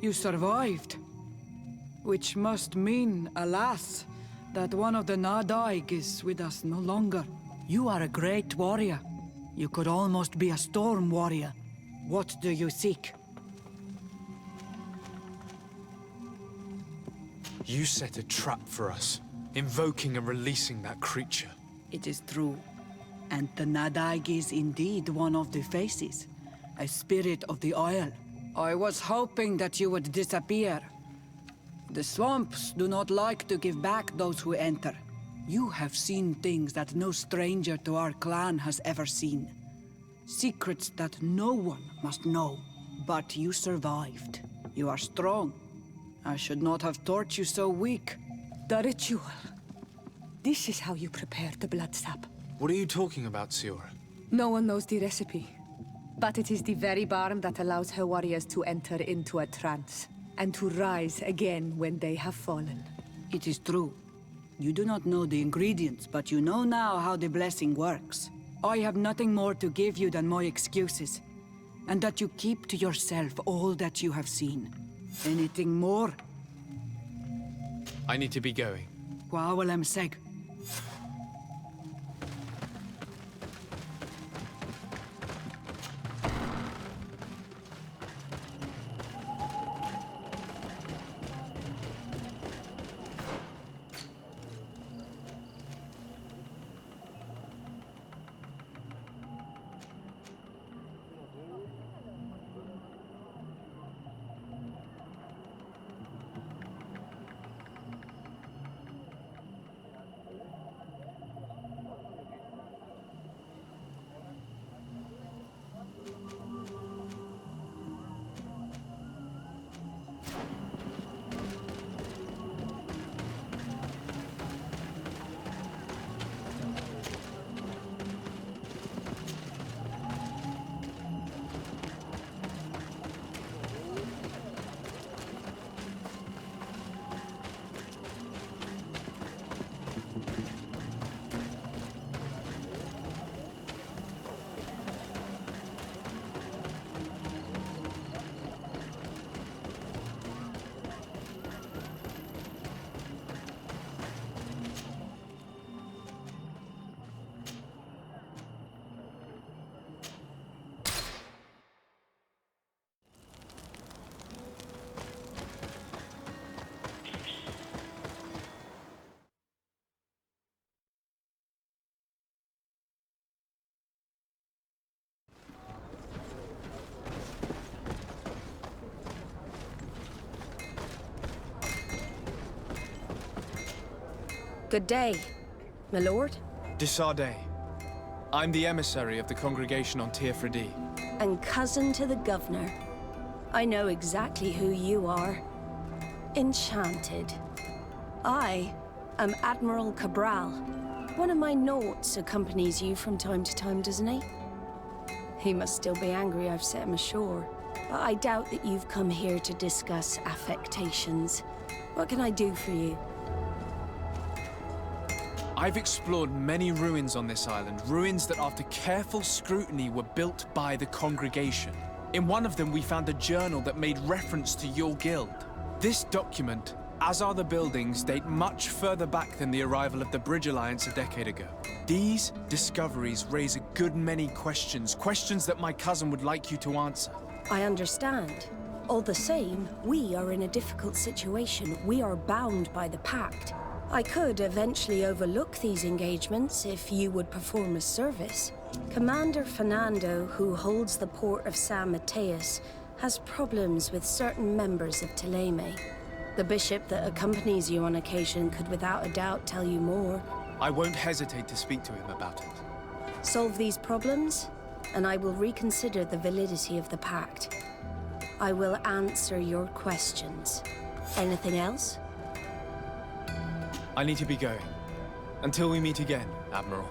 You survived. Which must mean, alas, that one of the Nadaig is with us no longer. You are a great warrior. You could almost be a storm warrior. What do you seek? You set a trap for us, invoking and releasing that creature. It is true. And the Nadaig is indeed one of the faces. A spirit of the Isle. I was hoping that you would disappear. The swamps do not like to give back those who enter. You have seen things that no stranger to our clan has ever seen. Secrets that no one must know. But you survived. You are strong. I should not have thought you so weak. The ritual. This is how you prepare the blood sap. What are you talking about, Siora? No one knows the recipe. But it is the very barm that allows her warriors to enter into a trance, and to rise again when they have fallen. It is true. You do not know the ingredients, but you know now how the blessing works. I have nothing more to give you than my excuses, and that you keep to yourself all that you have seen. Anything more? I need to be going. Quawalem seg. Good day, my lord. Disarday. I'm the emissary of the congregation on Tirfredi. And cousin to the governor. I know exactly who you are. Enchanted. I am Admiral Cabral. One of my Nauts accompanies you from time to time, doesn't he? He must still be angry I've set him ashore. But I doubt that you've come here to discuss affectations. What can I do for you? I've explored many ruins on this island, ruins that after careful scrutiny were built by the congregation. In one of them we found a journal that made reference to your guild. This document, as are the buildings, date much further back than the arrival of the Bridge Alliance a decade ago. These discoveries raise a good many questions, questions that my cousin would like you to answer. I understand. All the same, we are in a difficult situation. We are bound by the Pact. I could eventually overlook these engagements if you would perform a service. Commander Fernando, who holds the port of San Mateus, has problems with certain members of Teleme. The bishop that accompanies you on occasion could without a doubt tell you more. I won't hesitate to speak to him about it. Solve these problems, and I will reconsider the validity of the Pact. I will answer your questions. Anything else? I need to be going. Until we meet again, Admiral.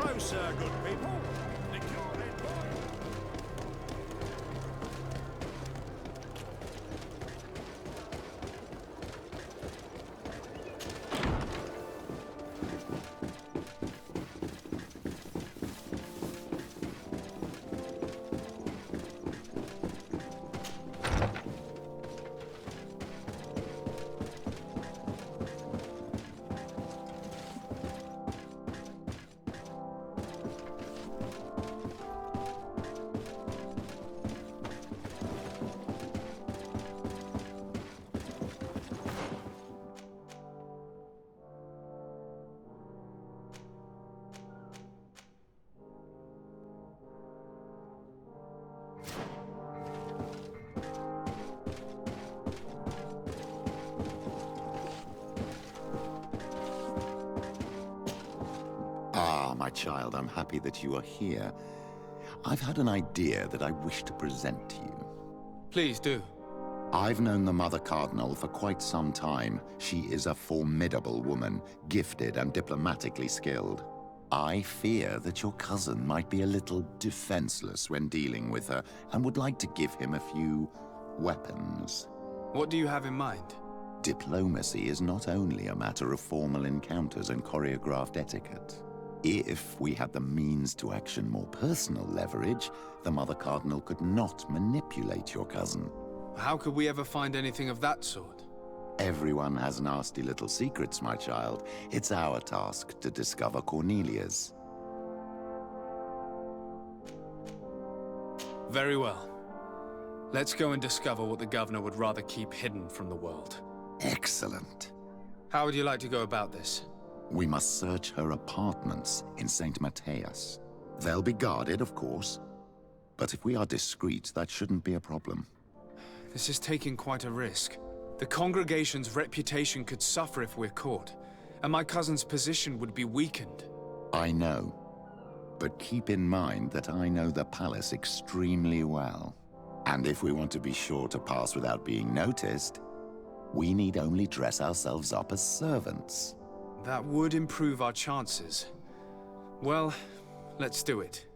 Closer, good people. Lick your head, boy. Ah, my child, I'm happy that you are here. I've had an idea that I wish to present to you. Please do. I've known the Mother Cardinal for quite some time. She is a formidable woman, gifted and diplomatically skilled. I fear that your cousin might be a little defenseless when dealing with her, and would like to give him a few weapons. What do you have in mind? Diplomacy is not only a matter of formal encounters and choreographed etiquette. If we had the means to action more personal leverage, the Mother Cardinal could not manipulate your cousin. How could we ever find anything of that sort? Everyone has nasty little secrets, my child. It's our task to discover Cornelia's. Very well. Let's go and discover what the governor would rather keep hidden from the world. Excellent. How would you like to go about this? We must search her apartments in St. Matthias. They'll be guarded, of course. But if we are discreet, that shouldn't be a problem. This is taking quite a risk. The congregation's reputation could suffer if we're caught, and my cousin's position would be weakened. I know. But keep in mind that I know the palace extremely well. And if we want to be sure to pass without being noticed, we need only dress ourselves up as servants. That would improve our chances. Well, let's do it.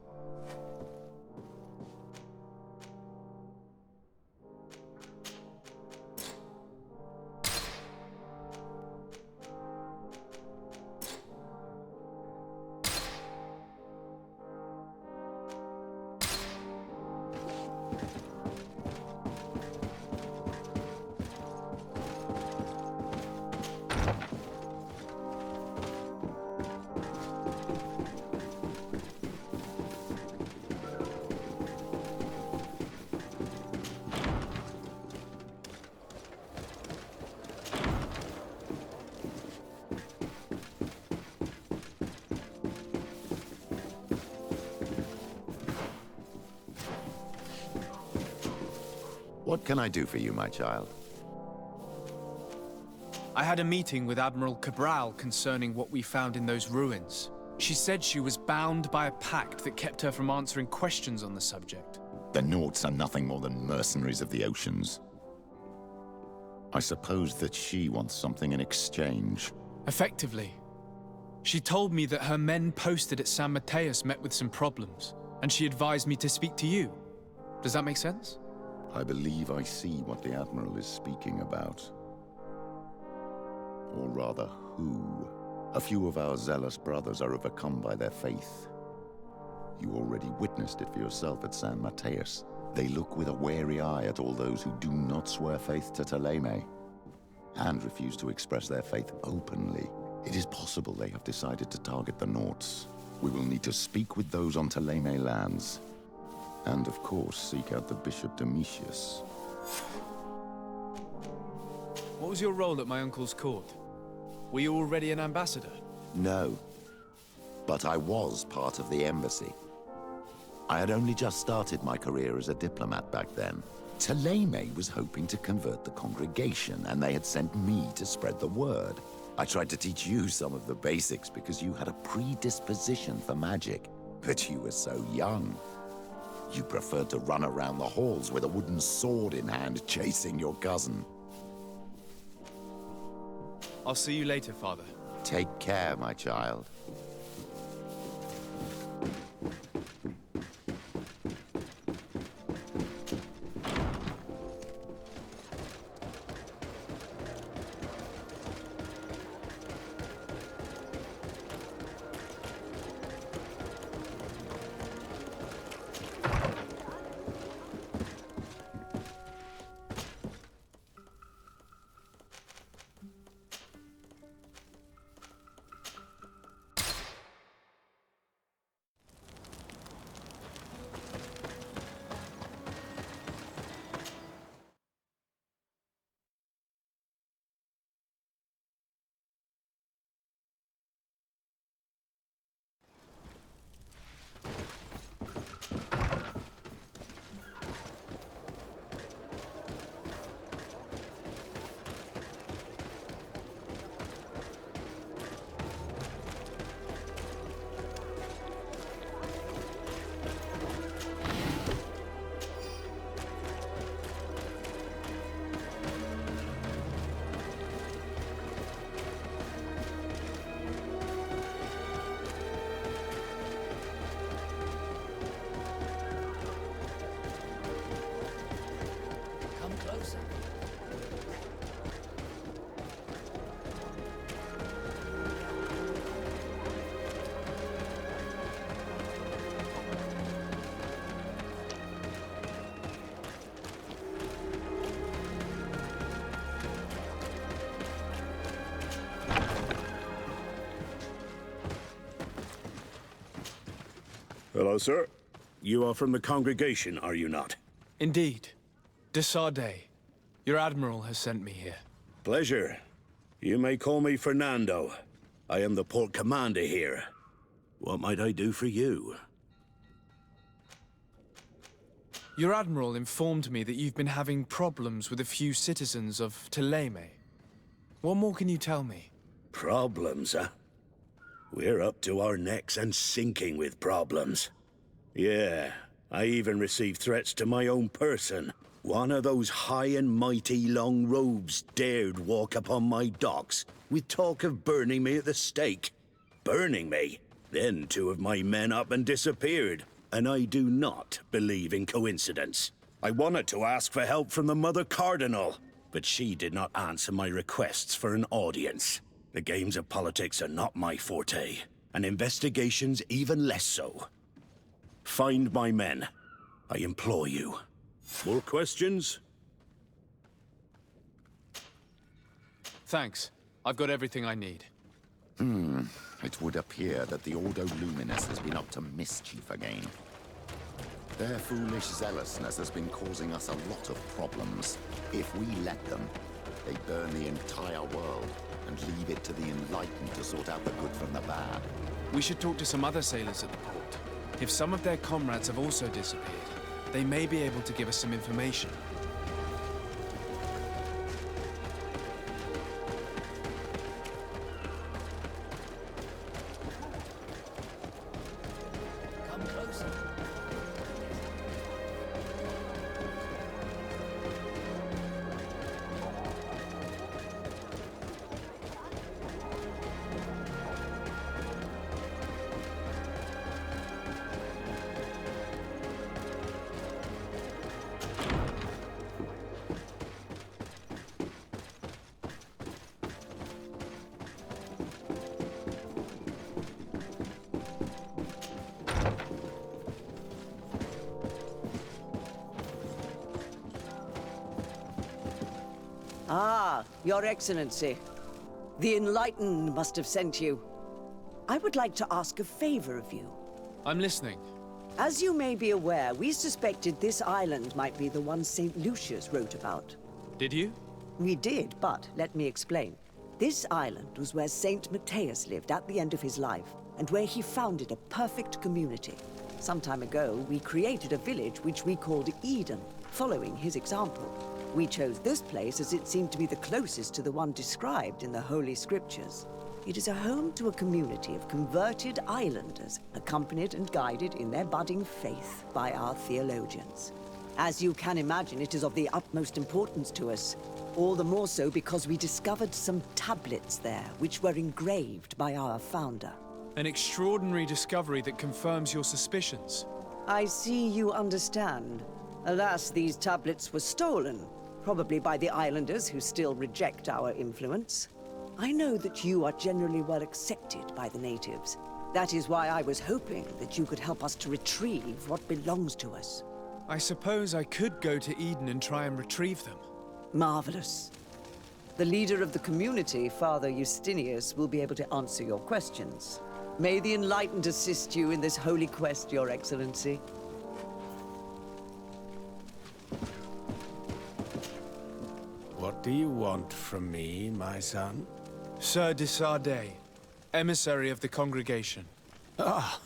What can I do for you, my child? I had a meeting with Admiral Cabral concerning what we found in those ruins. She said she was bound by a pact that kept her from answering questions on the subject. The Nauts are nothing more than mercenaries of the oceans. I suppose that she wants something in exchange. Effectively. She told me that her men posted at San Mateus met with some problems, and she advised me to speak to you. Does that make sense? I believe I see what the Admiral is speaking about. Or rather, who. A few of our zealous brothers are overcome by their faith. You already witnessed it for yourself at San Mateus. They look with a wary eye at all those who do not swear faith to Thélème, and refuse to express their faith openly. It is possible they have decided to target the Nauts. We will need to speak with those on Thélème lands. And of course, seek out the Bishop Domitius. What was your role at my uncle's court? Were you already an ambassador? No. But I was part of the embassy. I had only just started my career as a diplomat back then. Thélème was hoping to convert the congregation, and they had sent me to spread the word. I tried to teach you some of the basics because you had a predisposition for magic, but you were so young. You preferred to run around the halls with a wooden sword in hand, chasing your cousin. I'll see you later, Father. Take care, my child. Hello, sir. You are from the congregation, are you not? Indeed. De Sardet. Your admiral has sent me here. Pleasure. You may call me Fernando. I am the port commander here. What might I do for you? Your admiral informed me that you've been having problems with a few citizens of Teleme. What more can you tell me? Problems, huh? We're up to our necks and sinking with problems. Yeah, I even received threats to my own person. One of those high and mighty long robes dared walk upon my docks with talk of burning me at the stake. Burning me? Then two of my men up and disappeared. And I do not believe in coincidence. I wanted to ask for help from the Mother Cardinal, but she did not answer my requests for an audience. The games of politics are not my forte, and investigations even less so. Find my men. I implore you. More questions? Thanks. I've got everything I need. It would appear that the Ordo Luminous has been up to mischief again. Their foolish zealousness has been causing us a lot of problems. If we let them, they burn the entire world and leave it to the enlightened to sort out the good from the bad. We should talk to some other sailors at the port. If some of their comrades have also disappeared, they may be able to give us some information. Ah, Your Excellency. The Enlightened must have sent you. I would like to ask a favor of you. I'm listening. As you may be aware, we suspected this island might be the one St. Lucius wrote about. Did you? We did, but let me explain. This island was where St. Matthias lived at the end of his life, and where he founded a perfect community. Some time ago, we created a village which we called Eden, following his example. We chose this place as it seemed to be the closest to the one described in the Holy Scriptures. It is a home to a community of converted islanders, accompanied and guided in their budding faith by our theologians. As you can imagine, it is of the utmost importance to us. All the more so because we discovered some tablets there, which were engraved by our founder. An extraordinary discovery that confirms your suspicions. I see you understand. Alas, these tablets were stolen, probably by the islanders who still reject our influence. I know that you are generally well accepted by the natives. That is why I was hoping that you could help us to retrieve what belongs to us. I suppose I could go to Eden and try and retrieve them. Marvelous. The leader of the community, Father Justinius, will be able to answer your questions. May the Enlightened assist you in this holy quest, Your Excellency. What do you want from me, my son? Sir de Sardet, emissary of the congregation. Ah,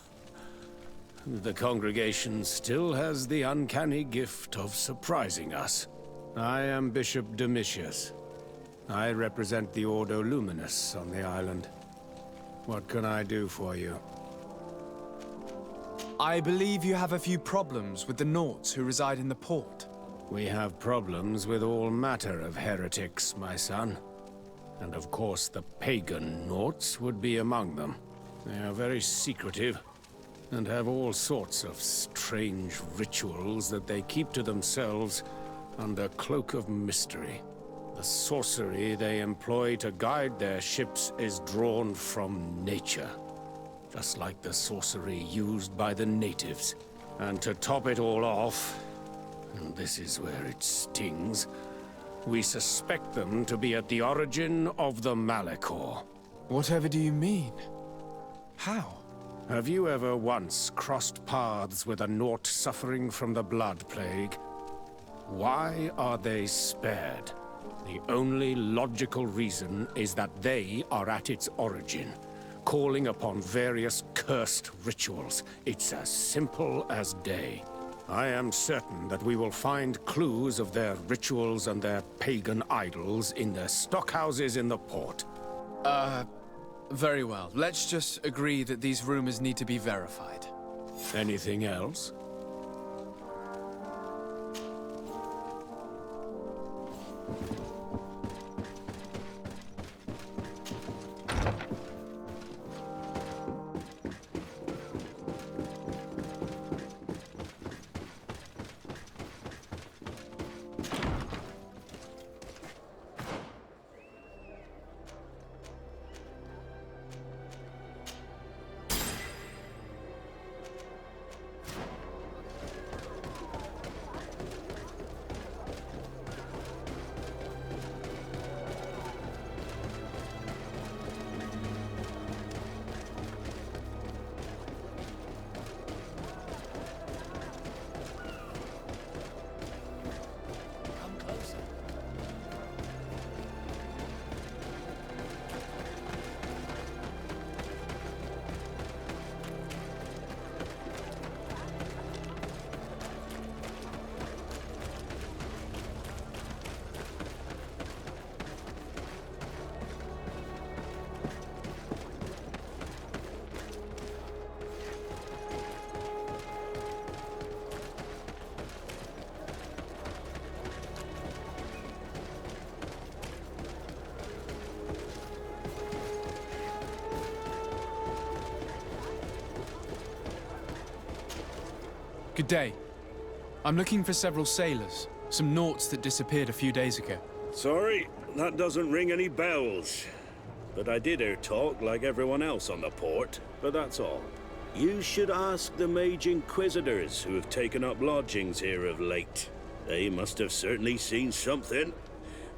the congregation still has the uncanny gift of surprising us. I am Bishop Domitius. I represent the Ordo Luminous on the island. What can I do for you? I believe you have a few problems with the Nauts who reside in the port. We have problems with all matter of heretics, my son. And of course the pagan Nauts would be among them. They are very secretive, and have all sorts of strange rituals that they keep to themselves under cloak of mystery. The sorcery they employ to guide their ships is drawn from nature, just like the sorcery used by the natives. And to top it all off, and this is where it stings, we suspect them to be at the origin of the Malachor. Whatever do you mean? How? Have you ever once crossed paths with a Naut suffering from the blood plague? Why are they spared? The only logical reason is that they are at its origin, calling upon various cursed rituals. It's as simple as day. I am certain that we will find clues of their rituals and their pagan idols in their stockhouses in the port. Very well. Let's just agree that these rumors need to be verified. Anything else? Good day. I'm looking for several sailors, some Nauts that disappeared a few days ago. Sorry, that doesn't ring any bells. But I did hear talk like everyone else on the port, but that's all. You should ask the mage Inquisitors who have taken up lodgings here of late. They must have certainly seen something.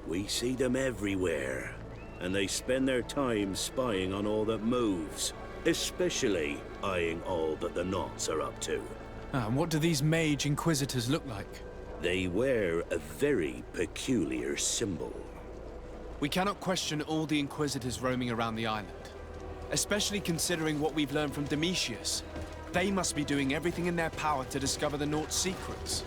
We see them everywhere, and they spend their time spying on all that moves, especially eyeing all that the Nauts are up to. And what do these mage Inquisitors look like? They wear a very peculiar symbol. We cannot question all the Inquisitors roaming around the island, especially considering what we've learned from Domitius. They must be doing everything in their power to discover the Naut's secrets.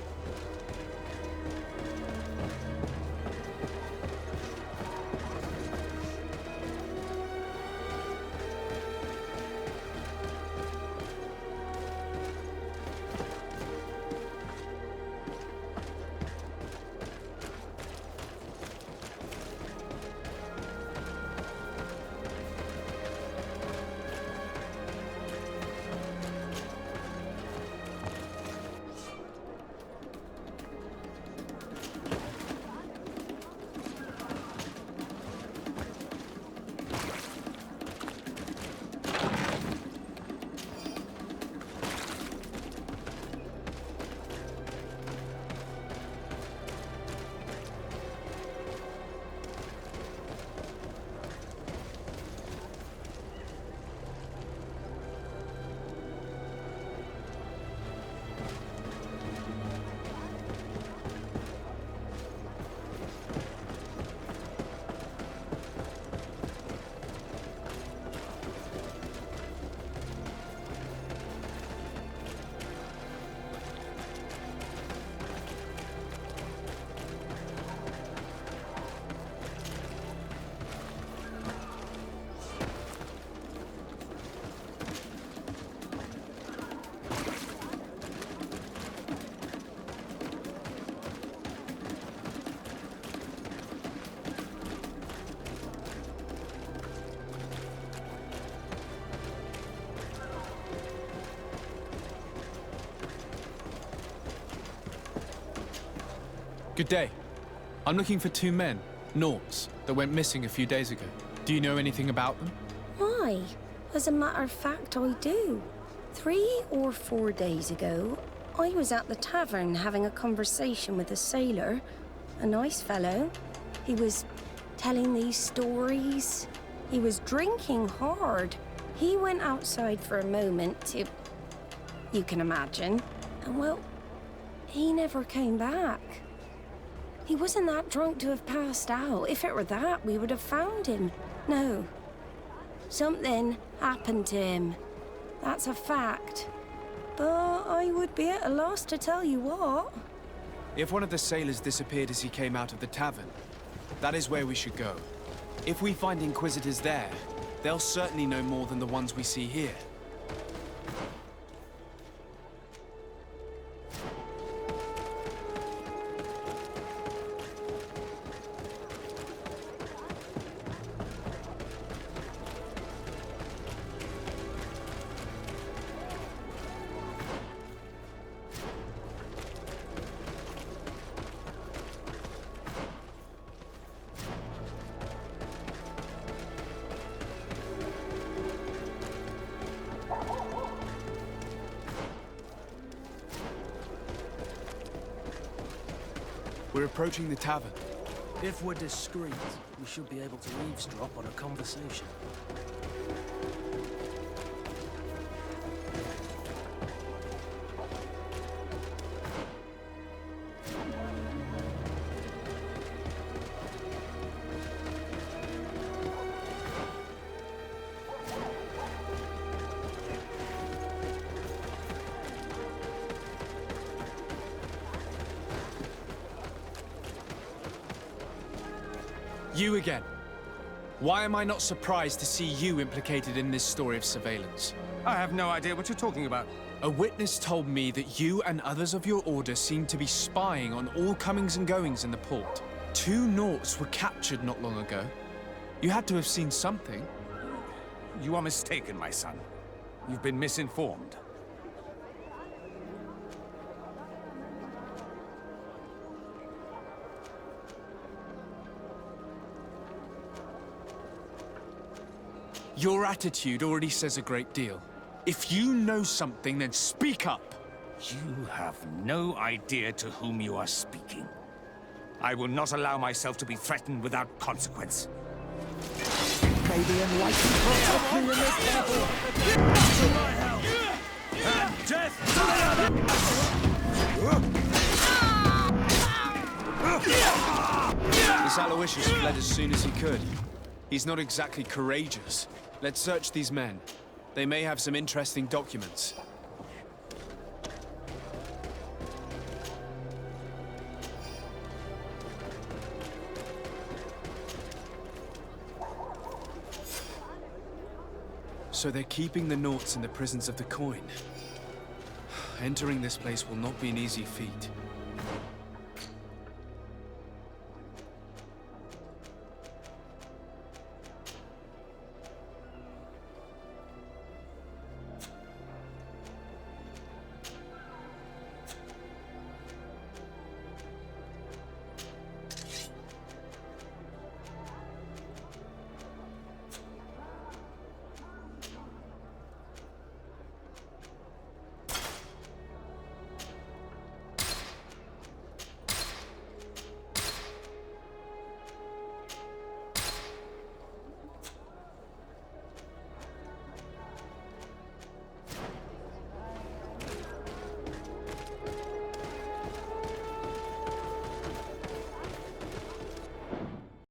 Good day. I'm looking for two men, Nauts, that went missing a few days ago. Do you know anything about them? Why? As a matter of fact, I do. 3 or 4 days ago, I was at the tavern having a conversation with a sailor. A nice fellow. He was telling these stories. He was drinking hard. He went outside for a moment to... you can imagine. And well, he never came back. He wasn't that drunk to have passed out. If it were that, we would have found him. No. Something happened to him. That's a fact. But I would be at a loss to tell you what. If one of the sailors disappeared as he came out of the tavern, that is where we should go. If we find Inquisitors there, they'll certainly know more than the ones we see here. We're approaching the tavern. If we're discreet, we should be able to eavesdrop on a conversation. You again. Why am I not surprised to see you implicated in this story of surveillance? I have no idea what you're talking about. A witness told me that you and others of your order seem to be spying on all comings and goings in the port. 2 Nauts were captured not long ago. You had to have seen something. You are mistaken, my son. You've been misinformed. Your attitude already says a great deal. If you know something, then speak up! You have no idea to whom you are speaking. I will not allow myself to be threatened without consequence. May the enlightened protect me in this battle! And death to This Aloysius fled as soon as he could. He's not exactly courageous. Let's search these men. They may have some interesting documents. So they're keeping the Nauts in the prisons of the coin. Entering this place will not be an easy feat.